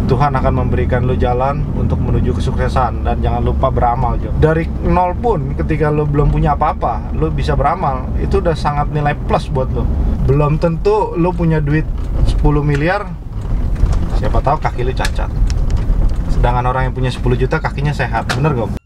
Tuhan akan memberikan lo jalan untuk menuju kesuksesan. Dan jangan lupa beramal, John. Dari nol pun, ketika lo belum punya apa-apa, lo bisa beramal. Itu udah sangat nilai plus buat lo. Belum tentu lo punya duit 10 miliar, siapa tahu kaki lo cacat. Sedangkan orang yang punya 10 juta kakinya sehat, bener gak?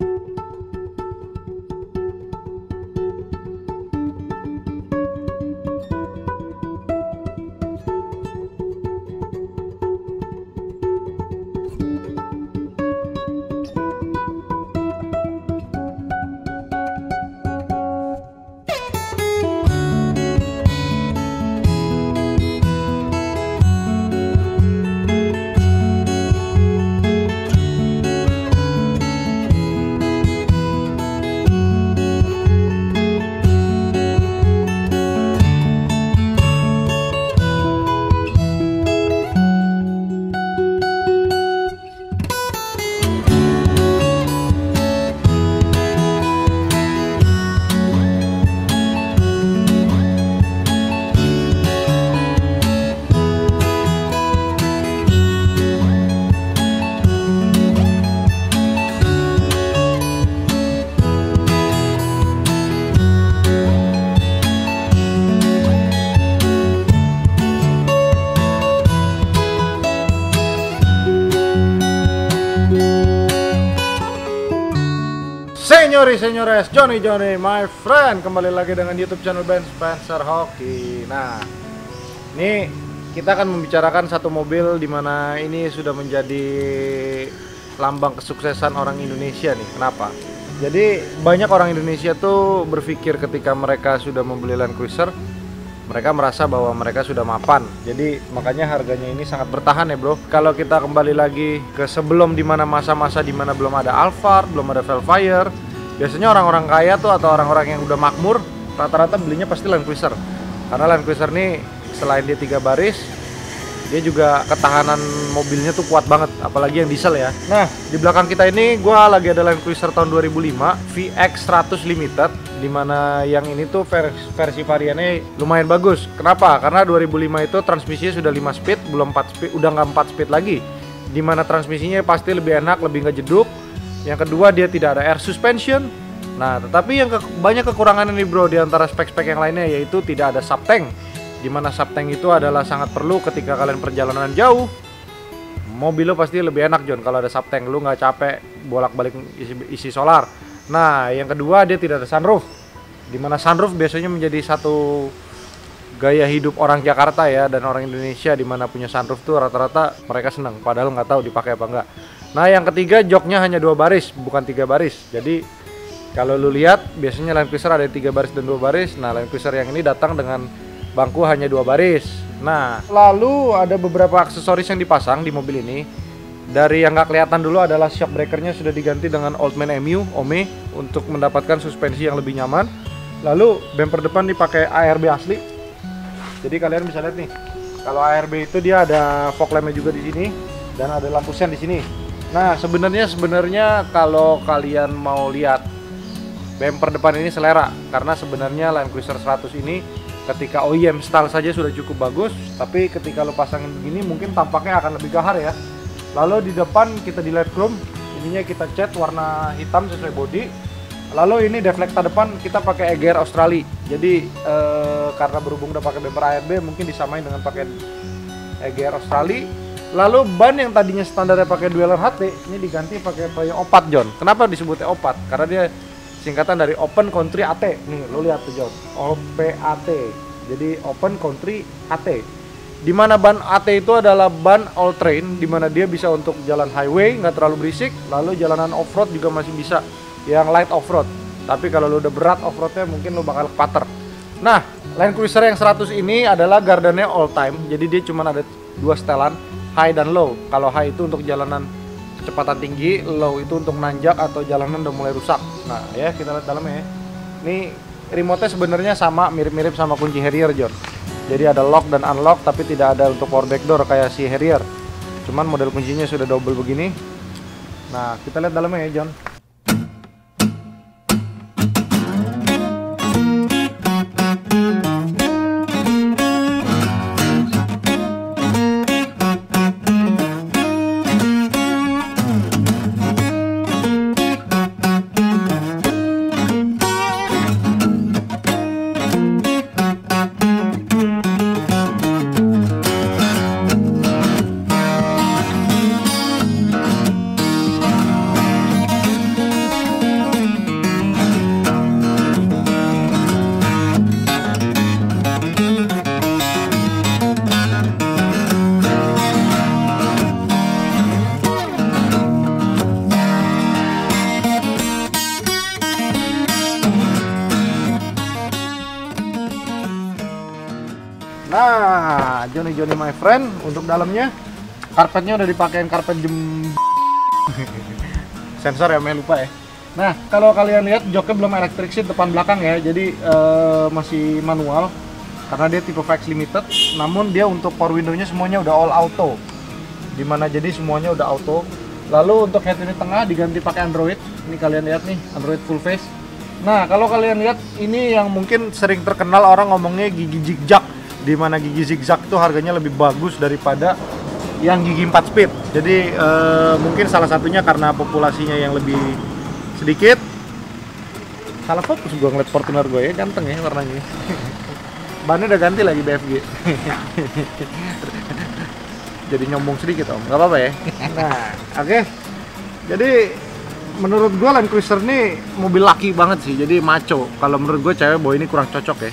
Senyores, Johnny, my friend, kembali lagi dengan YouTube channel Ben Spencer Hoki. Nah, ini kita akan membicarakan satu mobil dimana ini sudah menjadi lambang kesuksesan orang Indonesia nih. Kenapa? Jadi banyak orang Indonesia tuh berpikir ketika mereka sudah membeli Land Cruiser, mereka merasa bahwa mereka sudah mapan. Jadi makanya harganya ini sangat bertahan ya bro. Kalau kita kembali lagi ke sebelum, dimana masa-masa dimana belum ada Alphard, belum ada Velfire, biasanya orang-orang kaya tuh atau orang-orang yang udah makmur rata-rata belinya pasti Land Cruiser. Karena Land Cruiser nih selain dia 3 baris, dia juga ketahanan mobilnya tuh kuat banget, apalagi yang diesel ya. Nah, di belakang kita ini gua lagi ada Land Cruiser tahun 2005 VX100 Limited, dimana yang ini tuh versi variannya lumayan bagus. Kenapa? Karena 2005 itu transmisinya sudah 5 speed, belum 4 speed, udah nggak 4 speed lagi, dimana transmisinya pasti lebih enak, lebih nggak jeduk. Yang kedua, dia tidak ada air suspension. Nah, tetapi yang banyak kekurangan ini bro di antara spek-spek yang lainnya, yaitu tidak ada subtank. Dimana subtank itu adalah sangat perlu ketika kalian perjalanan jauh. Mobil lo pasti lebih enak John kalau ada subtank, lo nggak capek bolak-balik isi solar. Nah, yang kedua, dia tidak ada sunroof. Dimana sunroof biasanya menjadi satu gaya hidup orang Jakarta ya, dan orang Indonesia dimana punya sunroof tuh rata-rata mereka senang, padahal nggak tahu dipakai apa enggak. Nah, yang ketiga, joknya hanya 2 baris, bukan 3 baris. Jadi kalau lu lihat biasanya Land Cruiser ada 3 baris dan 2 baris. Nah, Land Cruiser yang ini datang dengan bangku hanya 2 baris. Nah, lalu ada beberapa aksesoris yang dipasang di mobil ini. Dari yang nggak kelihatan dulu adalah shock breakernya sudah diganti dengan Oldman MU OME untuk mendapatkan suspensi yang lebih nyaman. Lalu bumper depan dipakai ARB asli. Jadi kalian bisa lihat nih, kalau ARB itu dia ada fog lampnya juga di sini dan ada lampu sen di sini. Nah, sebenarnya kalau kalian mau lihat bumper depan ini selera, karena sebenarnya Land Cruiser 100 ini ketika OEM style saja sudah cukup bagus, tapi ketika lo pasangin begini mungkin tampaknya akan lebih gahar ya. Lalu di depan kita di LED chrome, ininya kita cat warna hitam sesuai body. Lalu ini deflector depan kita pakai EGR Australia. Jadi karena berhubung udah pakai bumper ARB, mungkin disamain dengan pakai EGR Australia. Lalu ban yang tadinya standarnya pakai Dweller HT, ini diganti pakai payung O4 John. Kenapa disebutnya O4? Karena dia singkatan dari Open Country AT. Nih, lo lihat tuh John, OPAT. Jadi Open Country AT. Dimana ban AT itu adalah ban all terrain, dimana dia bisa untuk jalan highway, nggak terlalu berisik. Lalu jalanan off-road juga masih bisa, yang light off-road. Tapi kalau lo udah berat off-roadnya mungkin lo bakal kepater. Nah, Land Cruiser yang 100 ini adalah gardannya all time. Jadi dia cuma ada 2 setelan, high dan low. Kalau high itu untuk jalanan kecepatan tinggi, low itu untuk nanjak atau jalanan udah mulai rusak. Nah ya, kita lihat dalamnya ya. Ini remote-nya sebenarnya sama, mirip-mirip sama kunci Harrier John. Jadi ada lock dan unlock, tapi tidak ada untuk power back door kayak si Harrier. Cuman model kuncinya sudah double begini. Nah, kita lihat dalamnya ya John. Johnny my friend. Untuk dalamnya karpetnya udah dipakein karpet sensor ya, lupa ya. Nah, kalau kalian lihat joknya belum elektrik seat depan belakang ya, jadi masih manual karena dia tipe VX Limited. Namun dia untuk power window-nya semuanya udah all auto, dimana jadi semuanya udah auto. Lalu untuk head unit tengah diganti pakai Android. Ini kalian lihat nih, Android full face. Nah, kalau kalian lihat ini yang mungkin sering terkenal orang ngomongnya gigi zigzag, dimana gigi zigzag itu harganya lebih bagus daripada yang gigi 4 speed. Jadi mungkin salah satunya karena populasinya yang lebih sedikit. Salah fokus gua ngeliat Fortuner gue ya, ganteng ya warnanya. Bannya udah ganti lagi BFG. Jadi nyombong sedikit om, nggak apa-apa ya. Nah, oke. Jadi menurut gue Land Cruiser ini mobil laki banget sih, jadi maco. Kalau menurut gue cewek bawa ini kurang cocok ya.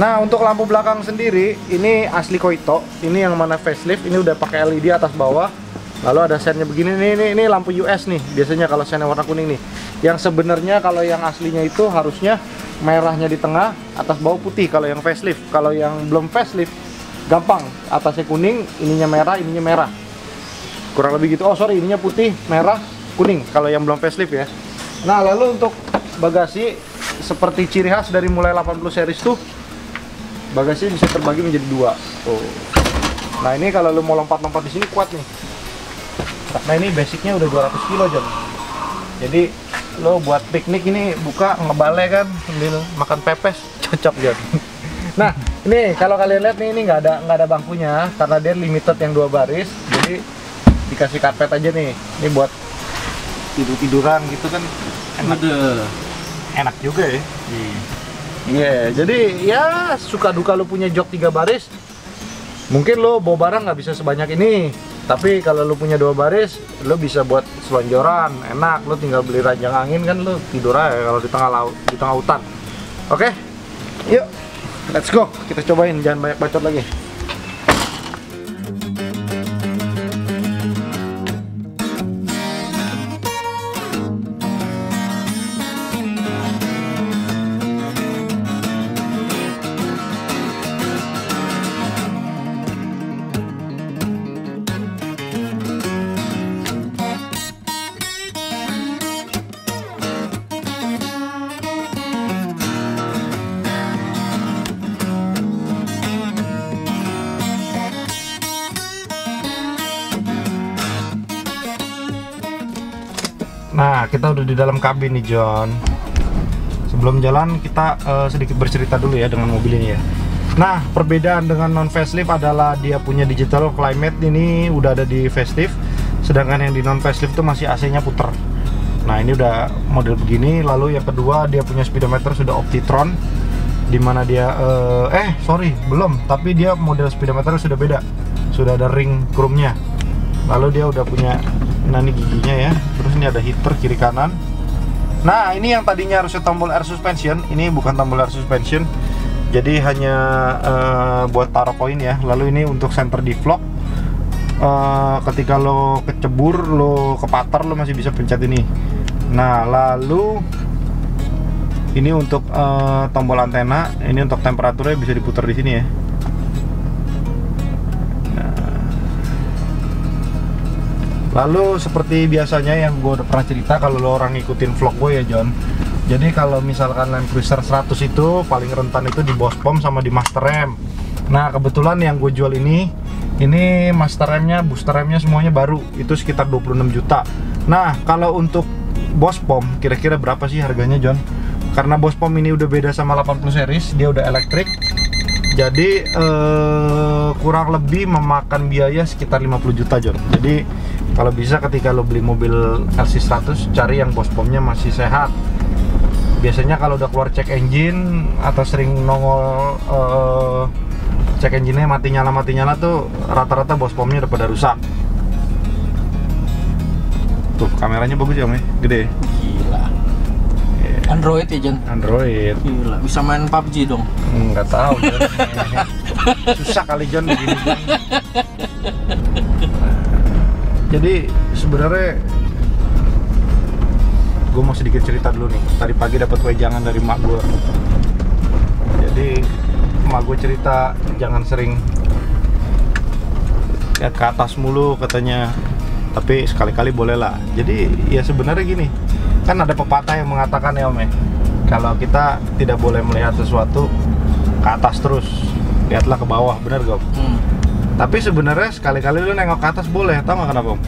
Nah, untuk lampu belakang sendiri ini asli Koito. Ini yang mana facelift, ini udah pakai LED atas bawah. Lalu ada sennya begini nih, ini lampu US nih. Biasanya kalau sennya warna kuning nih. Yang sebenarnya kalau yang aslinya itu harusnya merahnya di tengah, atas bawah putih kalau yang facelift. Kalau yang belum facelift gampang, atasnya kuning, ininya merah. Kurang lebih gitu. Oh, sorry, ininya putih, merah, kuning kalau yang belum facelift ya. Nah, lalu untuk bagasi seperti ciri khas dari mulai 80 series tuh bagasi bisa terbagi menjadi dua. Tuh. Nah, ini kalau lu mau lompat-lompat di sini kuat nih. Nah, ini basicnya udah 200 kilo John. Jadi lo buat piknik ini buka ngebale kan sambil makan pepes cocok John. Nah, ini kalau kalian lihat nih, ini nggak ada bangkunya karena dia limited yang 2 baris. Jadi dikasih karpet aja nih. Ini buat tiduran gitu kan enak juga ya. Iya, jadi ya suka duka lo punya jok 3 baris. Mungkin lo bawa barang nggak bisa sebanyak ini, tapi kalau lo punya 2 baris, lo bisa buat selonjoran, enak. Lo tinggal beli ranjang angin kan, lo tidur aja kalau di tengah laut, di tengah hutan. Oke, yuk, let's go. Kita cobain, jangan banyak bacot lagi. Nah, kita udah di dalam kabin nih John. Sebelum jalan kita sedikit bercerita dulu ya dengan mobil ini ya. Nah, perbedaan dengan non facelift adalah dia punya digital climate, ini udah ada di facelift. Sedangkan yang di non facelift itu masih AC-nya puter. Nah, ini udah model begini. Lalu yang kedua, dia punya speedometer sudah Optitron, dimana dia belum, tapi dia model speedometer sudah beda, sudah ada ring chrome-nya. Lalu dia udah punya, nah ini giginya ya, terus ini ada heater kiri kanan. Nah, ini yang tadinya harusnya tombol air suspension, ini bukan tombol air suspension, jadi hanya buat taruh koin ya. Lalu ini untuk center deflog, ketika lo kecebur, lo kepatar, lo masih bisa pencet ini. Nah, lalu ini untuk tombol antena, ini untuk temperaturnya bisa diputar di sini ya. Lalu seperti biasanya yang gue udah pernah cerita, kalau lo orang ngikutin vlog gue ya John, jadi kalau misalkan Land Cruiser 100 itu paling rentan itu di Bospom sama di master rem. Nah, kebetulan yang gue jual ini master remnya, booster remnya semuanya baru, itu sekitar 26 juta. Nah, kalau untuk Bospom kira-kira berapa sih harganya John? Karena Bospom ini udah beda sama 80 series, dia udah elektrik, jadi kurang lebih memakan biaya sekitar 50 juta John. Jadi kalau bisa ketika lo beli mobil RC100, cari yang Bospomnya masih sehat. Biasanya kalau udah keluar cek engine atau sering nongol cek engine-nya mati nyala tuh rata-rata Bospomnya udah pada rusak. Tuh kameranya bagus ya Om, gede. Gila. Yeah. Android ya Jon? Android. Gila, bisa main PUBG dong? Nggak tahu Jon. Susah kali Jon begini Jon. Jadi sebenarnya gue mau sedikit cerita dulu nih. Tadi pagi dapat wejangan dari mak gue. Jadi mak gue cerita jangan sering lihat ke atas mulu katanya. Tapi sekali-kali boleh lah. Jadi ya sebenarnya gini, kan ada pepatah yang mengatakan ya Om ya, kalau kita tidak boleh melihat sesuatu ke atas terus, lihatlah ke bawah, bener gak Om? Tapi sebenarnya sekali-kali lu nengok ke atas boleh, tau gak kenapa Om?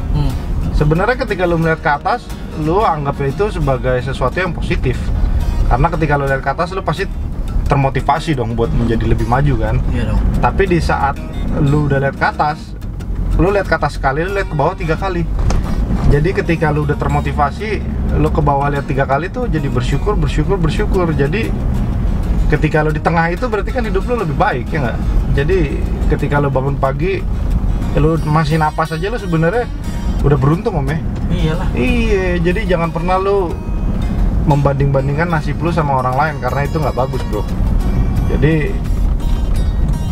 Sebenarnya ketika lu melihat ke atas, lu anggap itu sebagai sesuatu yang positif. Karena ketika lu lihat ke atas, lu pasti termotivasi dong buat menjadi lebih maju kan? Iya dong. Tapi di saat lu udah lihat ke atas, lu lihat ke atas sekali, lu lihat ke bawah 3 kali. Jadi ketika lu udah termotivasi, lu ke bawah lihat 3 kali tuh jadi bersyukur. Jadi ketika lu di tengah itu berarti kan hidup lu lebih baik ya nggak? Jadi ketika lu bangun pagi, lu masih napas aja lu sebenarnya udah beruntung Om ya. Iyalah. Iya, jadi jangan pernah lu membanding-bandingkan nasib lu sama orang lain karena itu nggak bagus bro. Jadi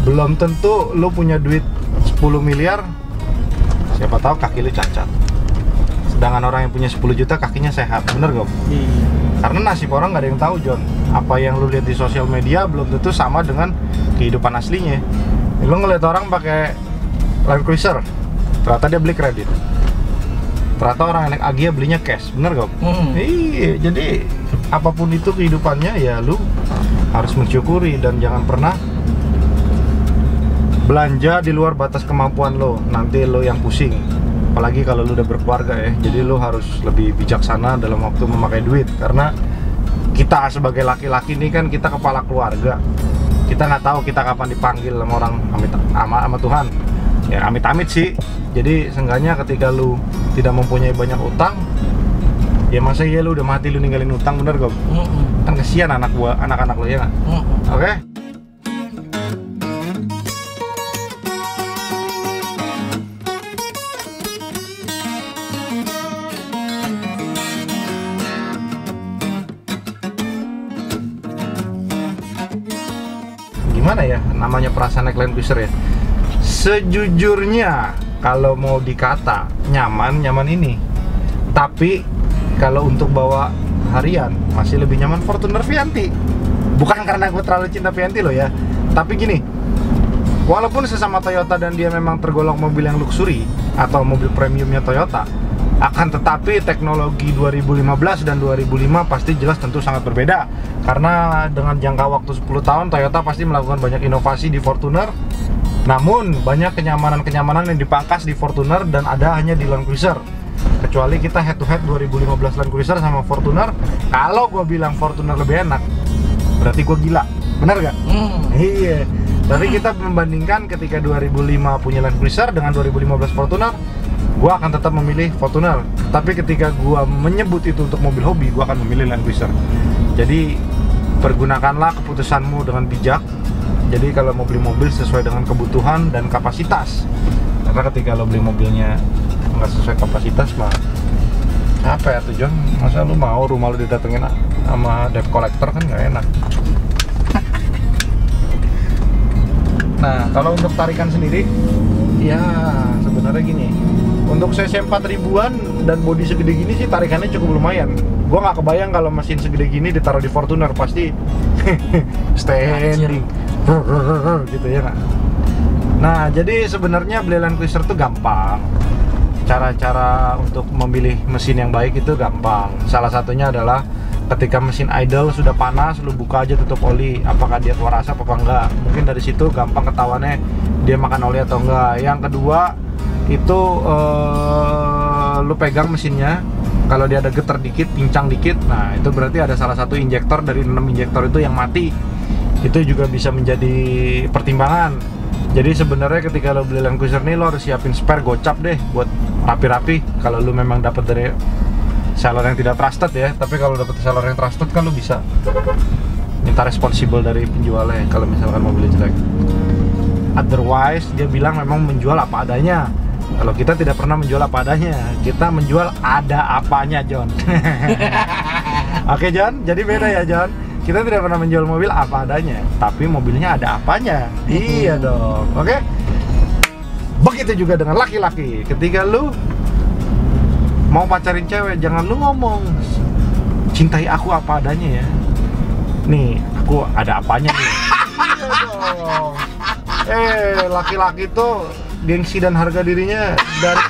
belum tentu lu punya duit 10 miliar, siapa tahu kaki lu cacat. Sedangkan orang yang punya 10 juta kakinya sehat, bener gak? Iya. Karena nasib orang nggak ada yang tahu John. Apa yang lu lihat di sosial media belum tentu sama dengan kehidupan aslinya. Lu ngeliat orang pakai Land Cruiser, ternyata dia beli kredit. Ternyata orang yang naik Agya belinya cash, bener gak? Iya, jadi apapun itu kehidupannya ya lu harus mensyukuri dan jangan pernah belanja di luar batas kemampuan lo, nanti lo yang pusing. Apalagi kalau lo udah berkeluarga ya. Jadi lo harus lebih bijaksana dalam waktu memakai duit. Karena kita sebagai laki-laki ini kan kita kepala keluarga. Kita nggak tahu kita kapan dipanggil sama orang sama Tuhan. Ya amit-amit sih. Jadi seenggaknya ketika lo tidak mempunyai banyak utang, ya masa iya lo udah mati lo ninggalin utang, bener gak? Kan kesian anak-anak lo ya nggak? Oke? Gimana ya namanya perasaan naik Land Cruiser ya? Sejujurnya kalau mau dikata nyaman ini. Tapi kalau untuk bawa harian masih lebih nyaman Fortuner Vianti. Bukan karena gue terlalu cinta Vianti loh ya. Tapi gini, walaupun sesama Toyota dan dia memang tergolong mobil yang luxury atau mobil premiumnya Toyota, akan tetapi teknologi 2015 dan 2005 pasti jelas tentu sangat berbeda. Karena dengan jangka waktu 10 tahun Toyota pasti melakukan banyak inovasi di Fortuner. Namun banyak kenyamanan-kenyamanan yang dipangkas di Fortuner dan ada hanya di Land Cruiser. Kecuali kita head to head 2015 Land Cruiser sama Fortuner. Kalau gue bilang Fortuner lebih enak, berarti gue gila. Bener gak? Iya. Tapi kita membandingkan ketika 2005 punya Land Cruiser dengan 2015 Fortuner, gue akan tetap memilih Fortuner. Tapi ketika gue menyebut itu untuk mobil hobi, gue akan memilih Land Cruiser. Jadi pergunakanlah keputusanmu dengan bijak. Jadi kalau mau beli mobil sesuai dengan kebutuhan dan kapasitas. Karena ketika lo beli mobilnya nggak sesuai kapasitas mah apa ya tuh John? Masa lu mau rumah lu didatengin sama debt collector, kan nggak enak. Nah kalau untuk tarikan sendiri, ya sebenarnya gini. Untuk CC 4000-an dan bodi segede gini sih tarikannya cukup lumayan. Gua nggak kebayang kalau mesin segede gini ditaruh di Fortuner pasti standing gitu ya nggak? Nah jadi sebenarnya beli Land Cruiser tuh gampang. Cara-cara untuk memilih mesin yang baik itu gampang. Salah satunya adalah ketika mesin idle sudah panas, lu buka aja tutup oli, apakah dia keluar asap apa enggak. Mungkin dari situ gampang ketahuannya dia makan oli atau enggak. Yang kedua itu lu pegang mesinnya, kalau dia ada getar dikit, pincang dikit, nah itu berarti ada salah satu injektor dari 6 injektor itu yang mati. Itu juga bisa menjadi pertimbangan. Jadi sebenarnya ketika lo beli Land Cruiser nih, lo harus siapin spare gocap deh buat rapi-rapi. Kalau lo memang dapat dari seller yang tidak trusted ya. Tapi kalau dapat seller yang trusted kan lo bisa minta responsibel dari penjualnya kalau misalkan mobilnya jelek. Otherwise dia bilang memang menjual apa adanya. Kalau kita tidak pernah menjual apa adanya, kita menjual ada apanya, John. Oke John, jadi beda ya John. Kita tidak pernah menjual mobil apa adanya, tapi mobilnya ada apanya. Iya dong. Oke. Begitu juga dengan laki-laki. Ketika lu mau pacarin cewek, jangan lu ngomong cintai aku apa adanya ya. Nih, aku ada apanya nih. Iya dong. Laki-laki tuh gengsi dan harga dirinya dari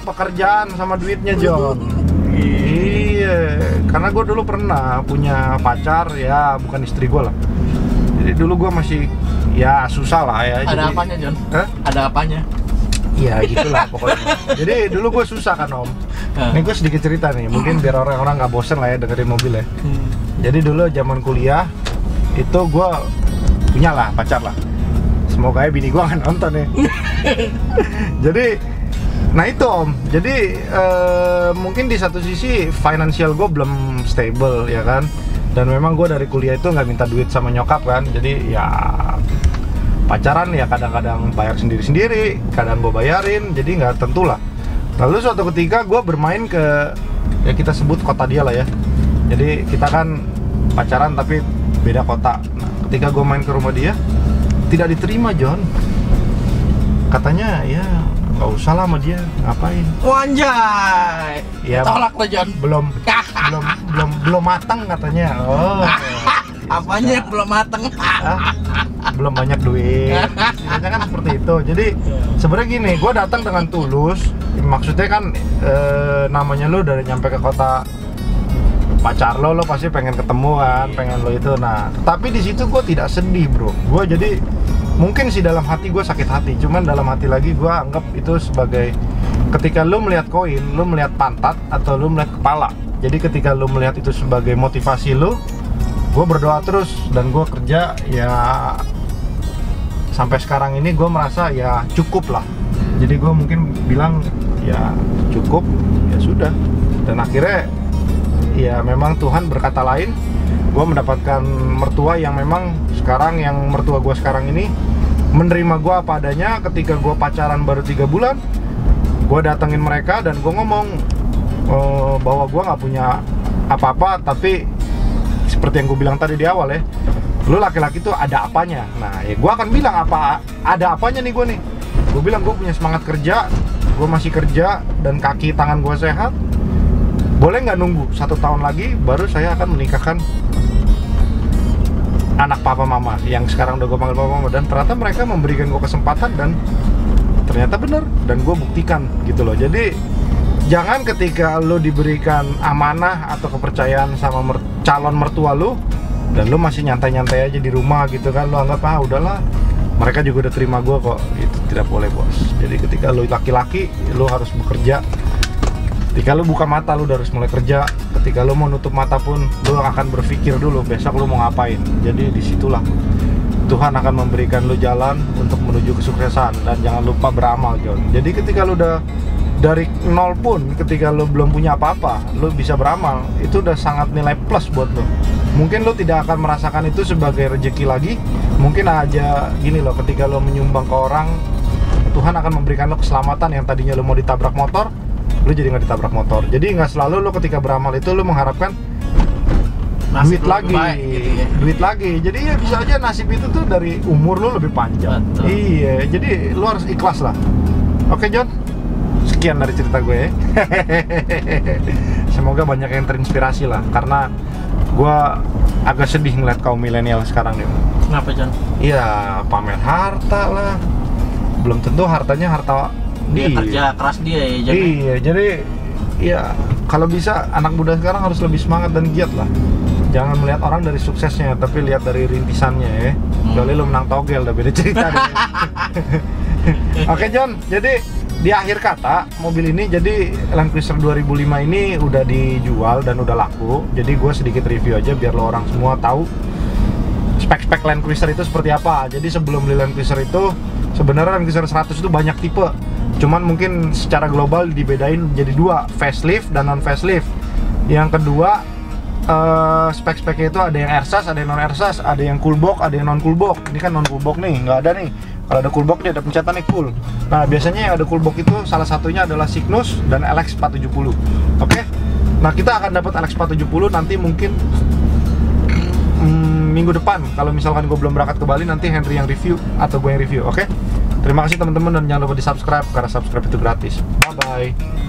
pekerjaan sama duitnya John. Iya, karena gue dulu pernah punya pacar, ya bukan istri gue lah. Jadi dulu gue masih ya susah lah ya. Ada apanya John? Hah? Ada apanya? Ya gitulah pokoknya. Jadi dulu gue susah kan Om. Ini gue sedikit cerita nih, mungkin biar orang-orang nggak bosen lah ya dengerin mobil ya. Jadi dulu zaman kuliah itu gue punya lah pacar lah. Semoga ya bini gue nggak nonton ya. Jadi, nah itu Om. Jadi mungkin di satu sisi financial gue belum stable ya kan. Dan memang gue dari kuliah itu nggak minta duit sama nyokap kan. Jadi ya pacaran ya kadang-kadang bayar sendiri-sendiri, kadang gue bayarin, jadi nggak tentu lah. Lalu suatu ketika gue bermain ke, ya kita sebut kota dia lah ya. Jadi kita kan pacaran tapi beda kota. Nah, ketika gue main ke rumah dia, tidak diterima John. Katanya ya nggak usah lah sama dia, ngapain? Wanjay. Ya, tolak lo John. belum matang katanya. Oh. Apanya yang belum mateng? Belum banyak duit. Istilahnya kan seperti itu. Jadi sebenarnya gini, gue datang dengan tulus. Maksudnya kan namanya lu dari nyampe ke kota pacar lo pasti pengen ketemu kan, pengen lo itu. Nah, tapi di situ gue tidak sedih bro. Gue jadi mungkin sih dalam hati gue sakit hati. Cuman dalam hati lagi gue anggap itu sebagai ketika lu melihat koin, lu melihat pantat atau lu melihat kepala. Jadi ketika lu melihat itu sebagai motivasi lu, gue berdoa terus dan gue kerja ya sampai sekarang ini gue merasa ya cukup lah. Jadi gue mungkin bilang ya cukup, ya sudah. Dan akhirnya ya memang Tuhan berkata lain. Gue mendapatkan mertua yang memang sekarang, yang mertua gue sekarang ini menerima gue apa adanya. Ketika gue pacaran baru 3 bulan, gue datengin mereka dan gue ngomong bahwa gue nggak punya apa-apa, tapi seperti yang gue bilang tadi di awal ya, lu laki-laki tuh ada apanya. Nah ya gue akan bilang apa ada apanya nih gue nih. Gue bilang gue punya semangat kerja, gue masih kerja dan kaki tangan gue sehat. Boleh nggak nunggu 1 tahun lagi baru saya akan menikahkan anak papa mama yang sekarang udah gue panggil papa mama. Dan ternyata mereka memberikan gue kesempatan dan ternyata bener, dan gue buktikan gitu loh. Jadi jangan ketika lo diberikan amanah atau kepercayaan sama calon mertua lo dan lo masih nyantai-nyantai aja di rumah gitu kan, lo anggap udahlah mereka juga udah terima gue kok. Itu tidak boleh bos. Jadi ketika lo laki-laki lo harus bekerja. Ketika lo buka mata lo harus mulai kerja. Ketika lo mau nutup mata pun lo akan berpikir dulu besok lo mau ngapain. Jadi disitulah Tuhan akan memberikan lo jalan untuk menuju kesuksesan. Dan jangan lupa beramal John. Jadi ketika lo udah dari nol pun, ketika lo belum punya apa-apa, lo bisa beramal, itu udah sangat nilai plus buat lo. Mungkin lo tidak akan merasakan itu sebagai rezeki lagi. Mungkin aja gini loh, ketika lo menyumbang ke orang, Tuhan akan memberikan lo keselamatan. Yang tadinya lo mau ditabrak motor, lo jadi nggak ditabrak motor. Jadi nggak selalu lo ketika beramal itu lo mengharapkan duit lagi, gitu ya. Duit lagi. Jadi ya bisa aja nasib itu tuh dari umur lo lebih panjang. Betul. Iya, jadi lo harus ikhlas lah. Oke John, sekian dari cerita gue. Semoga banyak yang terinspirasi lah, karena gue agak sedih ngeliat kaum milenial sekarang nih. Kenapa John? Iya, pamer harta lah. Belum tentu hartanya harta Dia kerja keras dia ya John. Iya, jadi ya kalau bisa anak muda sekarang harus lebih semangat dan giat lah. Jangan melihat orang dari suksesnya, tapi lihat dari rintisannya ya. Kecuali lo menang togel, udah beda cerita deh. Oke John, jadi di akhir kata mobil ini, jadi Land Cruiser 2005 ini udah dijual dan udah laku. Jadi gue sedikit review aja biar lo orang semua tahu spek-spek Land Cruiser itu seperti apa. Jadi sebelum beli Land Cruiser itu, sebenarnya Land Cruiser 100 itu banyak tipe. Cuman mungkin secara global dibedain jadi 2, facelift dan non facelift. Yang kedua, spek-speknya itu ada yang airsas, ada yang non airsas, ada yang cool box, ada yang non cool box. Ini kan non cool box nih, nggak ada nih. Kalau ada cool box dia ada pencetannya cool. Nah biasanya yang ada cool box itu salah satunya adalah Cygnus dan LX470. Oke? Nah, kita akan dapat NX470 nanti mungkin minggu depan. Kalau misalkan gue belum berangkat ke Bali, nanti Henry yang review atau gue yang review, oke? Terima kasih teman-teman, dan jangan lupa di subscribe karena subscribe itu gratis. Bye bye.